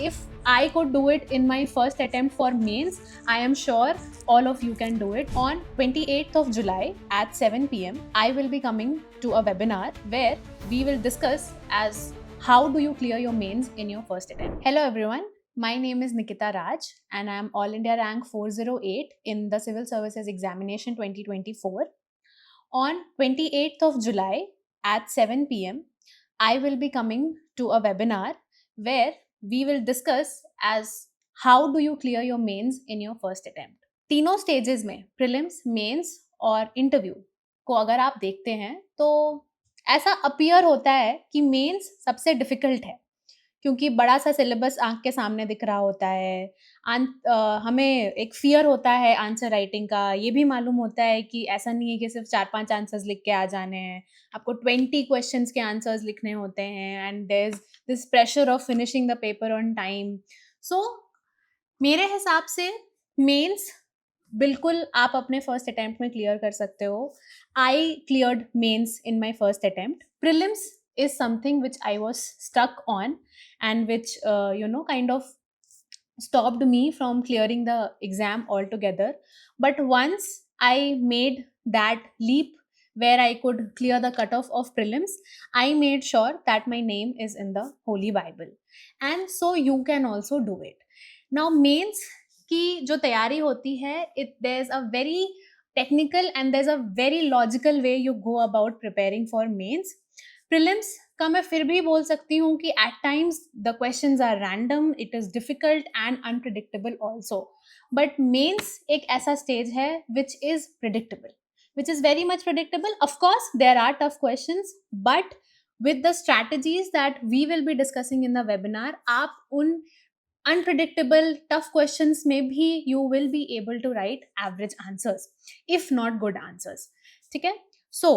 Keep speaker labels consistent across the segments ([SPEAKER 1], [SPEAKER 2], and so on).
[SPEAKER 1] if I could do it in my first attempt for mains, I am sure all of you can do it. On 28th of July at 7 p.m., I will be coming to a webinar where we will discuss as how do you clear your mains in your first attempt. Hello everyone. My name is Nikita Raj and I am All India Rank 408 in the Civil Services Examination 2024. On 28th of July at 7 p.m., I will be coming to a webinar where we will discuss as how do you clear your mains in your first attempt. तीनों stages में prelims, mains और interview को अगर आप देखते हैं तो ऐसा अपीयर होता है कि मेंस सबसे डिफिकल्ट है क्योंकि बड़ा सा सिलेबस आंख के सामने दिख रहा होता है। हमें एक फियर होता है आंसर राइटिंग का। ये भी मालूम होता है कि ऐसा नहीं है कि सिर्फ 4-5 आंसर्स लिख के आ जाने हैं। आपको 20 क्वेश्चंस के आंसर्स लिखने होते हैं and there is this pressure of finishing the paper on time. So मेरे हिसाब से मेंस बिल्कुल आप अपने फर्स्ट अटेम्प्ट में क्लियर कर सकते हो। I cleared mains in my first attempt. Prelims is something which I was stuck on and which kind of stopped me from clearing the exam altogether. But once I made that leap where I could clear the cutoff of prelims, I made sure that my name is in the Holy Bible. And so you can also do it. Now mains की जो तैयारी होती है, there's a very technical and there's a very logical way you go about preparing for mains. Prelims का मैं फिर भी बोल सकती हूँ कि at times the questions are random, it is difficult and unpredictable also, but mains एक ऐसा स्टेज है which is predictable, which is very much predictable. Of course there are tough questions, but with the strategies that we will be discussing in the webinar, आप उन unpredictable tough questions में भी you will be able to write average answers if not good answers. ठीक है. So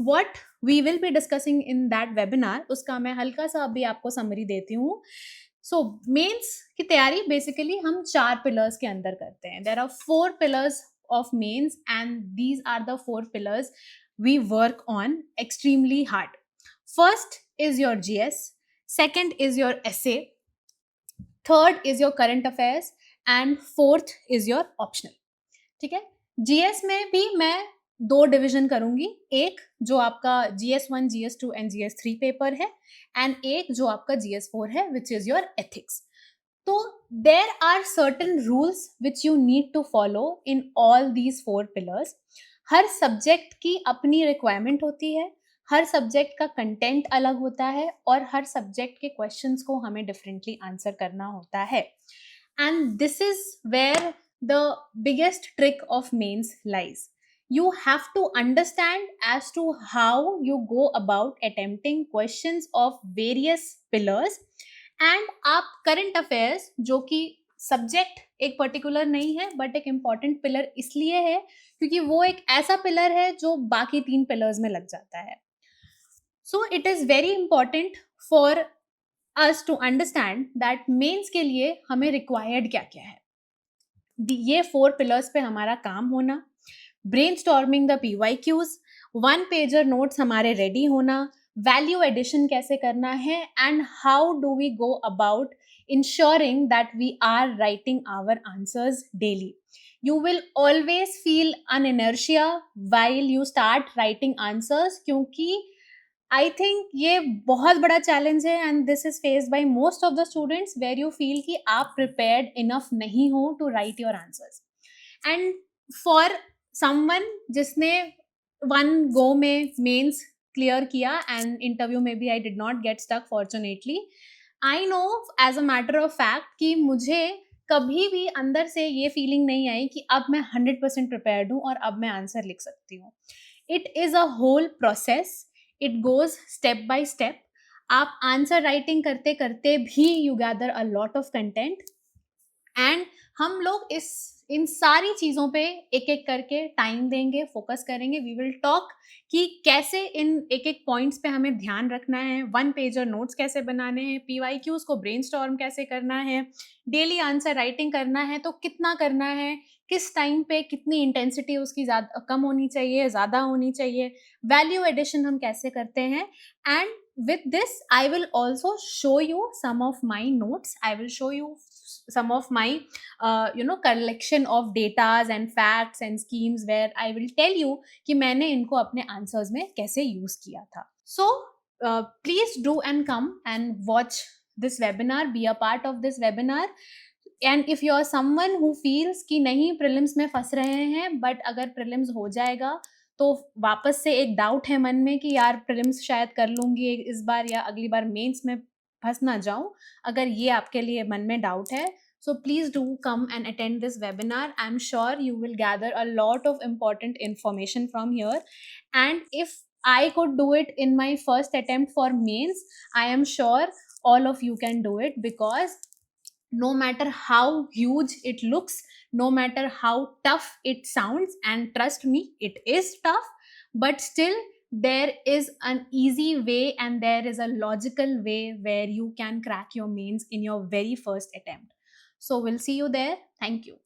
[SPEAKER 1] what we will be discussing in that webinar, उसका मैं हल्का सा अभी आपको समरी देती हूँ. So मेंस की तैयारी बेसिकली हम 4 पिलर्स के अंदर करते हैं. There are 4 pillars of mains and these are the 4 pillars we work on extremely hard. First is your GS, second is your essay, third is your current affairs and fourth is your optional. ठीक है. GS में भी मैं 2 division करूंगी. एक जो आपका GS1, GS2 and GS3 paper है एंड एक जो आपका GS4 है विच इज योर एथिक्स. तो there are certain rules which you need to follow in all these 4 pillars. हर सब्जेक्ट की अपनी रिक्वायरमेंट होती है, हर सब्जेक्ट का कंटेंट अलग होता है और हर सब्जेक्ट के क्वेश्चंस को हमें डिफरेंटली आंसर करना होता है. And this is where the biggest trick of mains lies. You have to understand as to how you go about attempting questions of various pillars. And आप current affairs जो कि subject एक particular नहीं है but एक important pillar इसलिए है क्योंकि वो एक ऐसा पिलर है जो बाकी 3 पिलर्स में लग जाता है. So it is very important for us to understand that mains के लिए हमें रिक्वायर्ड क्या क्या है. ये 4 पिलर्स पे हमारा काम होना, brainstorming the PYQs, 1 pager notes हमारे रेडी होना, वैल्यू एडिशन कैसे करना है and how do we go about ensuring that we are writing our answers daily. You will always feel an inertia while you start writing answers क्योंकि I think ये बहुत बड़ा challenge है and this is faced by most of the students where you feel कि आप prepared enough नहीं हो to write your answers. And for someone जिसने 1 गो में मेंस क्लियर किया एंड इंटरव्यू में भी I did not get stuck fortunately, I know as a matter of fact कि मुझे कभी भी अंदर से ये फीलिंग नहीं आई कि अब मैं 100% प्रिपेयर्ड हूँ और अब मैं आंसर लिख सकती हूँ. It is a whole process. It goes step by step. आप आंसर राइटिंग करते करते भी you gather a lot of content and हम लोग इन सारी चीज़ों पे एक एक करके टाइम देंगे, फोकस करेंगे. वी विल टॉक कि कैसे इन एक एक पॉइंट्स पे हमें ध्यान रखना है, 1 पेजर नोट्स कैसे बनाने हैं, PYQs को ब्रेनस्टॉर्म कैसे करना है, डेली आंसर राइटिंग करना है तो कितना करना है, किस टाइम पे कितनी इंटेंसिटी उसकी कम होनी चाहिए, ज़्यादा होनी चाहिए, वैल्यू एडिशन हम कैसे करते हैं. And with this, I will also show you some of my notes. I will show you some of my collection of datas and facts and schemes where I will tell you कि मैंने इनको अपने answers में कैसे use किया था. So please do and come and watch this webinar, be a part of this webinar. And if you are someone who feels कि नहीं प्रीलिम्स में फंस रहे हैं, बट अगर प्रीलिम्स हो जाएगा तो वापस से एक डाउट है मन में कि यार प्रीलिम्स शायद कर लूंगी इस बार या अगली बार मेंस में फंस ना जाऊं, अगर ये आपके लिए मन में डाउट है, so please do come and attend this webinar. I'm sure you will gather a lot of important information from here, and if I could do it in my first attempt for mains, I am sure all of you can do it, because no matter how huge it looks, no matter how tough it sounds, and trust me, it is tough, but still there is an easy way and there is a logical way where you can crack your mains in your very first attempt. So we'll see you there. Thank you.